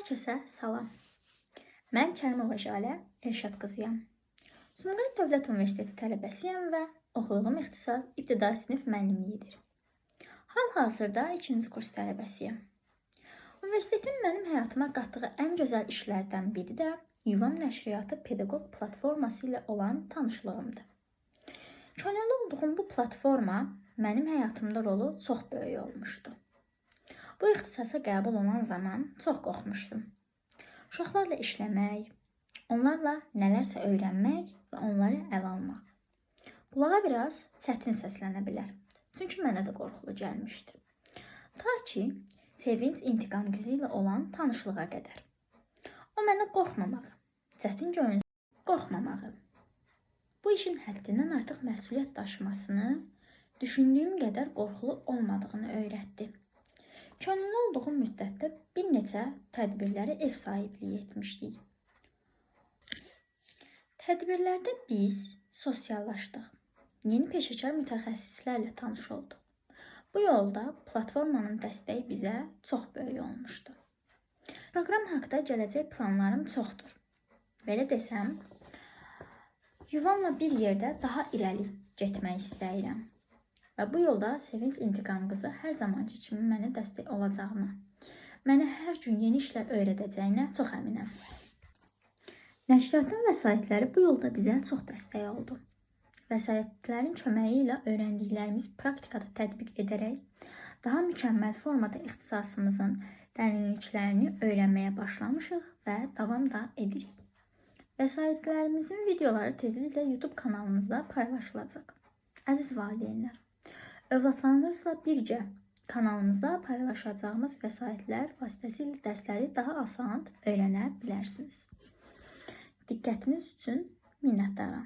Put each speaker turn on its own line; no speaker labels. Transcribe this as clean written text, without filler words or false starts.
Hər kəsə salam. Mən Kərimova Jalə Elşad qızıyam. Sumqayıt Dövlət Universiteti tələbəsiyəm və oxuduğum ixtisas ibtidai sinif müəllimliyidir. Hal-hazırda 2-ci kurs tələbəsiyəm. Universitetin mənim həyatıma qatdığı ən gözəl işlərdən biri də Yuvam Nəşriyyatı pedaqoq platforması ilə olan tanışlığımdır. Könüllü olduğum bu platforma mənim həyatımda rolu çox böyük olmuşdu. Bu ixtisasa qəbul olan zaman çox qorxmuşdum. Uşaqlarla işləmək, onlarla nələrsə öyrənmək və onları ələ almaq. Qulağa biraz çətin səslənə bilər. Çünki mənə də qorxulu gəlmişdi. Ta ki, Sevinç İntiqam qızı ilə olan tanışlığa qədər. O mənə qorxmamağı, çətin görünsə qorxmamağı, bu işin həddindən artıq məsuliyyət daşımasını, düşündüyüm qədər qorxulu olmadığını öyrətdi. Könüllü olduğum müddətdə bir neçə tədbirlərə ev sahibliyi etmişdik. Tədbirlərdə biz sosiallaşdıq. Yeni peşəkar mütəxəssislərlə tanış olduq. Bu yolda platformanın dəstəyi bizə çox böyük olmuşdu. Proqram haqqında gələcək planlarım çoxdur. Belə desəm, Yuvamla bir yerdə daha irəli getmək istəyirəm. Və bu yolda Sevinç İntiqam qızı hər zamanki kimi mənə dəstək olacağına, mənə hər gün yeni işlər öyrədəcəyinə çox əminəm. Nəşriyyatın vəsaitləri bu yolda bizə çox dəstək oldu. Vəsaitlərin köməyi ilə öyrəndiklərimiz praktikada tətbiq edərək, daha mükəmməl formada ixtisasımızın dərinliklərini öyrənməyə başlamışıq və davam da edirik. Vəsaitlərimizin videoları tezliklə YouTube kanalımızda paylaşılacaq. Əziz valideynlər, övladlarınızla birgə kanalımızda paylaşacağımız vəsaitlər vasitəsilə dərsləri daha asan öyrənə bilərsiniz. Diqqətiniz üçün minnətdaram.